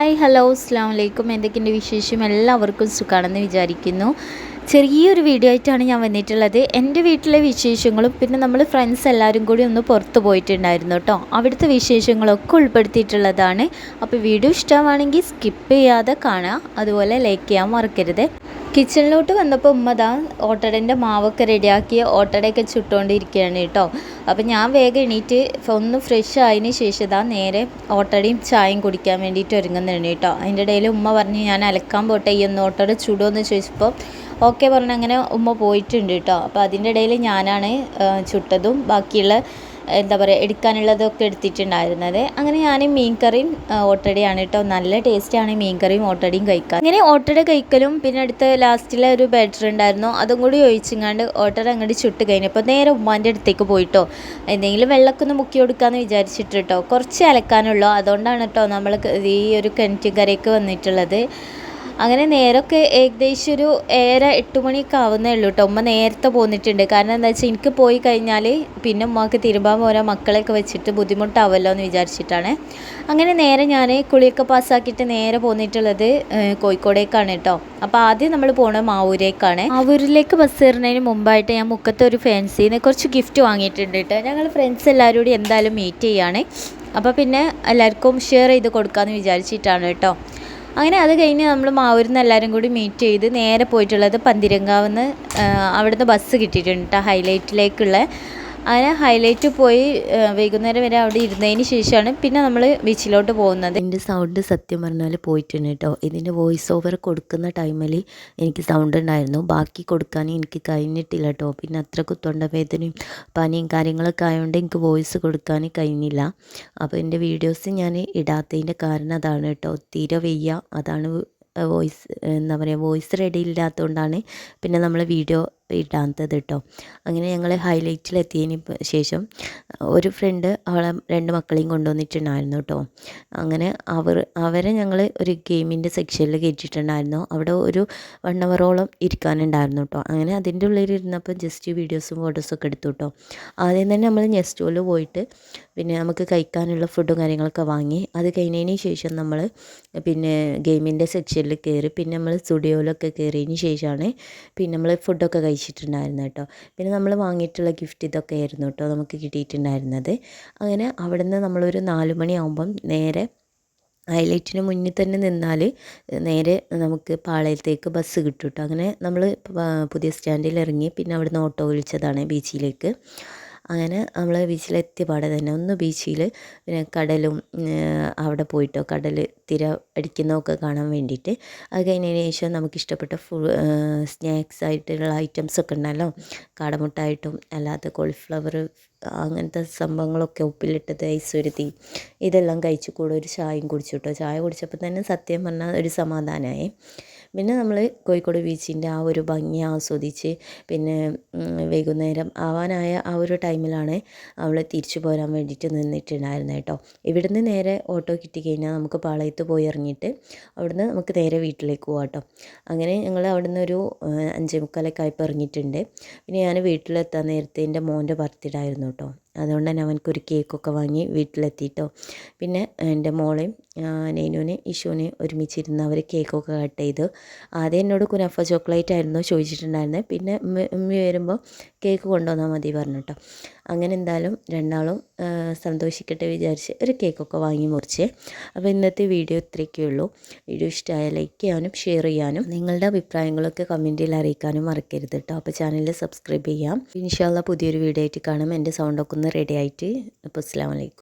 Hi hello അസ്സാം വലൈക്കും. എന്തൊക്കെയുണ്ട് വിശേഷം? എല്ലാവർക്കും സുഖമാണെന്ന് വിചാരിക്കുന്നു. ചെറിയൊരു വീഡിയോ ആയിട്ടാണ് ഞാൻ വന്നിട്ടുള്ളത്. എൻ്റെ വീട്ടിലെ വിശേഷങ്ങളും പിന്നെ നമ്മൾ ഫ്രണ്ട്സ് എല്ലാവരും കൂടി ഒന്ന് പുറത്ത് പോയിട്ടുണ്ടായിരുന്നു കേട്ടോ. അവിടുത്തെ വിശേഷങ്ങളൊക്കെ ഉൾപ്പെടുത്തിയിട്ടുള്ളതാണ്. അപ്പോൾ വീഡിയോ ഇഷ്ടമാണെങ്കിൽ സ്കിപ്പ് ചെയ്യാതെ കാണുക, അതുപോലെ ലൈക്ക് ചെയ്യാൻ മറക്കരുത്. കിച്ചണിലോട്ട് വന്നപ്പോൾ ഉമ്മ ദാ ഓട്ടടൻ്റെ മാവൊക്കെ റെഡിയാക്കി ഓട്ടടയൊക്കെ ചുട്ടുകൊണ്ടിരിക്കുകയാണ് കേട്ടോ. അപ്പം ഞാൻ വേഗം എണീറ്റ് ഒന്ന് ഫ്രഷ് ആയതിന് ശേഷം ഇതാ നേരെ ഓട്ടടയും ചായയും കുടിക്കാൻ വേണ്ടിയിട്ട് ഒരുങ്ങുന്നുണ്ട് കേട്ടോ. അതിൻ്റെ ഇടയിൽ ഉമ്മ പറഞ്ഞ് ഞാൻ അലക്കാൻ പോട്ടെ, ഈ ഒന്ന് ഓട്ടട ചുടുമെന്ന് ചോദിച്ചപ്പോൾ ഓക്കെ പറഞ്ഞ് അങ്ങനെ ഉമ്മ പോയിട്ടുണ്ട് കേട്ടോ. അപ്പോൾ അതിൻ്റെ ഇടയിൽ ഞാനാണ് ചുട്ടതും ബാക്കിയുള്ള എന്താ പറയുക എടുക്കാനുള്ളതൊക്കെ എടുത്തിട്ടുണ്ടായിരുന്നത്. അങ്ങനെ ഞാൻ മീൻകറിയും ഓട്ടടയാണ് കേട്ടോ. നല്ല ടേസ്റ്റാണ് മീൻകറിയും ഓട്ടടയും കഴിക്കാൻ. അങ്ങനെ ഓട്ടട കഴിക്കലും പിന്നെ അടുത്ത ലാസ്റ്റിലെ ഒരു ബാറ്റർ ഉണ്ടായിരുന്നു, അതും കൂടി ഒഴിച്ചിങ്ങാണ്ട് ഓട്ടട അങ്ങോട്ട് ചുട്ട് കഴിഞ്ഞപ്പോൾ നേരെ ഉമ്മാൻ്റെ അടുത്തേക്ക് പോയിട്ടോ. എന്തെങ്കിലും വെള്ളമൊക്കെ ഒന്ന് മുക്കി കൊടുക്കാമെന്ന് വിചാരിച്ചിട്ട് കേട്ടോ. കുറച്ച് അലക്കാനുള്ളൂ, അതുകൊണ്ടാണ് കേട്ടോ നമ്മൾ ഈ ഒരു കിണറ്റുകരയ്ക്ക് വന്നിട്ടുള്ളത്. അങ്ങനെ നേരമൊക്കെ ഏകദേശം ഒരു 7-8 മണിയൊക്കെ ആവുന്നേ ഉള്ളൂ കേട്ടോ. ഉമ്മ നേരത്തെ പോന്നിട്ടുണ്ട്. കാരണം എന്താ വെച്ചാൽ എനിക്ക് പോയി കഴിഞ്ഞാൽ പിന്നെ ഉമ്മക്ക് തിരുമ്പാൻ പോരാ, മക്കളെയൊക്കെ വെച്ചിട്ട് ബുദ്ധിമുട്ടാവല്ലോ എന്ന് വിചാരിച്ചിട്ടാണ്. അങ്ങനെ നേരെ ഞാൻ കുളിയൊക്കെ പാസ്സാക്കിയിട്ട് നേരെ പോന്നിട്ടുള്ളത് കോഴിക്കോടേക്കാണ് കേട്ടോ. അപ്പോൾ ആദ്യം നമ്മൾ പോകുന്നത് മാവൂരേക്കാണ്. മാവൂരിലേക്ക് ബസ് കയറുന്നതിന് മുമ്പായിട്ട് ഞാൻ മുക്കത്തെ ഒരു ഫാൻസിന്ന് കുറച്ച് ഗിഫ്റ്റ് വാങ്ങിയിട്ടുണ്ട് കേട്ടോ. ഞങ്ങൾ ഫ്രണ്ട്സ് എല്ലാവരും കൂടി എന്തായാലും മീറ്റ് ചെയ്യാണ്. അപ്പോൾ പിന്നെ എല്ലാവർക്കും ഷെയർ ചെയ്ത് കൊടുക്കാമെന്ന് വിചാരിച്ചിട്ടാണ് കേട്ടോ. അങ്ങനെ അത് കഴിഞ്ഞ് നമ്മൾ മാവൂരിൽ നിന്ന് എല്ലാവരും കൂടി മീറ്റ് ചെയ്ത് നേരെ പോയിട്ടുള്ളത് പന്തിരങ്കാവെന്ന് അവിടുന്ന് ബസ് കിട്ടിയിട്ടുണ്ട് കേട്ടോ ഹൈലൈറ്റിലേക്കുള്ള. അങ്ങനെ ഹൈലൈറ്റ് പോയി വൈകുന്നേരം വരെ അവിടെ ഇരുന്നതിന് ശേഷമാണ് പിന്നെ നമ്മൾ ബീച്ചിലോട്ട് പോകുന്നത്. എൻ്റെ സൗണ്ട് സത്യം പറഞ്ഞാൽ പോയിട്ടുണ്ട് കേട്ടോ. ഇതിൻ്റെ വോയിസ് ഓവർ കൊടുക്കുന്ന ടൈമിൽ എനിക്ക് സൗണ്ട് ഉണ്ടായിരുന്നു, ബാക്കി കൊടുക്കാൻ എനിക്ക് കഴിഞ്ഞിട്ടില്ല കേട്ടോ. പിന്നെ അത്രയ്ക്ക് തൊണ്ടവേദനയും പനിയും കാര്യങ്ങളൊക്കെ ആയതുകൊണ്ട് എനിക്ക് വോയിസ് കൊടുക്കാൻ കഴിഞ്ഞില്ല. അപ്പോൾ എൻ്റെ വീഡിയോസ് ഞാൻ ഇടാത്തതിൻ്റെ കാരണം അതാണ് കേട്ടോ. തീരെ വയ്യ, അതാണ് വോയിസ് എന്താ പറയുക വോയിസ് റെഡി ഇല്ലാത്തതുകൊണ്ടാണ് പിന്നെ നമ്മൾ വീഡിയോ ഇടാത്തത് കേട്ടോ. അങ്ങനെ ഞങ്ങൾ ഹൈലൈറ്റിലെത്തിയതിന് ശേഷം ഒരു ഫ്രണ്ട് അവളെ 2 മക്കളെയും കൊണ്ടുവന്നിട്ടുണ്ടായിരുന്നു കേട്ടോ. അങ്ങനെ അവരെ ഞങ്ങൾ ഒരു ഗെയിമിൻ്റെ സെക്ഷനിൽ കയറ്റിയിട്ടുണ്ടായിരുന്നു. അവിടെ ഒരു 1 അവറോളം ഇരിക്കാനുണ്ടായിരുന്നു കേട്ടോ. അങ്ങനെ അതിൻ്റെ ഉള്ളിൽ ഇരുന്നപ്പോൾ ജസ്റ്റ് വീഡിയോസും ഫോട്ടോസും ഒക്കെ എടുത്തു കേട്ടോ. ആദ്യം തന്നെ നമ്മൾ നെസ്റ്റോയിൽ പോയിട്ട് പിന്നെ നമുക്ക് കഴിക്കാനുള്ള ഫുഡും കാര്യങ്ങളൊക്കെ വാങ്ങി. അത് കഴിഞ്ഞതിന് ശേഷം നമ്മൾ പിന്നെ ഗെയിമിൻ്റെ സെക്ഷനിൽ കയറി. പിന്നെ നമ്മൾ സ്റ്റുഡിയോയിലൊക്കെ കയറിയതിന് ശേഷമാണ് പിന്നെ നമ്മൾ ഫുഡൊക്കെ കഴിച്ചിട്ടുണ്ടായിരുന്നത് കേട്ടോ. പിന്നെ നമ്മൾ വാങ്ങിയിട്ടുള്ള ഗിഫ്റ്റ് ഇതൊക്കെ ആയിരുന്നു കേട്ടോ നമുക്ക് കിട്ടിയിട്ടുണ്ടായിരുന്നത്. അങ്ങനെ അവിടെ നിന്ന് നമ്മളൊരു 4 മണിയാകുമ്പം നേരെ ഹൈലൈറ്റിന് മുന്നിൽ തന്നെ നിന്നാൽ നേരെ നമുക്ക് പാളയത്തേക്ക് ബസ് കിട്ടും കേട്ടോ. അങ്ങനെ നമ്മൾ പുതിയ സ്റ്റാൻഡിൽ ഇറങ്ങി പിന്നെ അവിടുന്ന് ഓട്ടോ വിളിച്ചതാണ് ബീച്ചിലേക്ക്. അങ്ങനെ നമ്മൾ ബീച്ചിലെത്തിയ പാടെ തന്നെ ഒന്ന് ബീച്ചിൽ പിന്നെ കടലും അവിടെ പോയിട്ടോ കടൽ തിര അടിക്കുന്നതൊക്കെ കാണാൻ വേണ്ടിയിട്ട്. അത് കഴിഞ്ഞതിന് ശേഷം നമുക്കിഷ്ടപ്പെട്ട സ്നാക്സ് ആയിട്ടുള്ള ഐറ്റംസൊക്കെ ഉണ്ടല്ലോ, കാടമുട്ടായിട്ടും അല്ലാത്ത കോളിഫ്ലവർ അങ്ങനത്തെ സംഭവങ്ങളൊക്കെ ഉപ്പിലിട്ടത് ഐസുരുതി ഇതെല്ലാം കഴിച്ചു കൂടെ ഒരു ചായയും കുടിച്ചു കേട്ടോ. ചായ കുടിച്ചപ്പോൾ തന്നെ സത്യം പറഞ്ഞാൽ ഒരു സമാധാനമായി. പിന്നെ നമ്മൾ കോഴിക്കോട് ബീച്ചിൻ്റെ ആ ഒരു ഭംഗി ആസ്വദിച്ച് പിന്നെ വൈകുന്നേരം ആവാനായ ആ ഒരു ടൈമിലാണ് നമ്മൾ തിരിച്ചു പോരാൻ വേണ്ടിയിട്ട് നിന്നിട്ടുണ്ടായിരുന്നത് കേട്ടോ. ഇവിടുന്ന് നേരെ ഓട്ടോ കിട്ടിക്കഴിഞ്ഞാൽ നമുക്ക് പാളയത്ത് പോയി ഇറങ്ങിയിട്ട് അവിടുന്ന് നമുക്ക് നേരെ വീട്ടിലേക്ക് പോകാം കേട്ടോ. അങ്ങനെ ഞങ്ങൾ അവിടുന്ന് ഒരു 5:45 ആയപ്പോൾ ഇറങ്ങിയിട്ടുണ്ട്. പിന്നെ ഞാൻ വീട്ടിലെത്താൻ നേരത്തെ എൻ്റെ മോൻ്റെ ബർത്ത്ഡേ ആയിരുന്നു കേട്ടോ. അതുകൊണ്ട് തന്നെ അവനക്കൊരു കേക്കൊക്കെ വാങ്ങി വീട്ടിലെത്തിയിട്ടോ. പിന്നെ എൻ്റെ മോളെയും നൈനുവിനെ ഇഷുവിനെ ഒരുമിച്ചിരുന്ന് അവർ കേക്കൊക്കെ കട്ട് ചെയ്തു. ആദ്യം എന്നോട് കുനാഫ ചോക്ലേറ്റ് ആയിരുന്നു ചോദിച്ചിട്ടുണ്ടായിരുന്നത്. പിന്നെ ഉമ്മി വരുമ്പോൾ കേക്ക് കൊണ്ടുവന്നാൽ മതി പറഞ്ഞു കേട്ടോ. അങ്ങനെ എന്തായാലും രണ്ടാളും സന്തോഷിക്കട്ടെ വിചാരിച്ച് ഒരു കേക്കൊക്കെ വാങ്ങി മുറിച്ച്. അപ്പോൾ ഇന്നത്തെ വീഡിയോ ഇത്രയൊക്കെ ഉള്ളൂ. വീഡിയോ ഇഷ്ടമായ ലൈക്ക് ചെയ്യാനും ഷെയർ ചെയ്യാനും നിങ്ങളുടെ അഭിപ്രായങ്ങളൊക്കെ കമൻറ്റിൽ അറിയിക്കാനും മറക്കരുത് കേട്ടോ. അപ്പോൾ ചാനൽ സബ്സ്ക്രൈബ് ചെയ്യാം. ഇൻഷാ അല്ലാഹ് പുതിയൊരു വീഡിയോ ആയിട്ട് കാണാം. എൻ്റെ സൗണ്ടൊക്കെ ഒന്ന് റെഡി ആയിട്ട്. അപ്പോൾ അസ്സലാമു അലൈക്കും.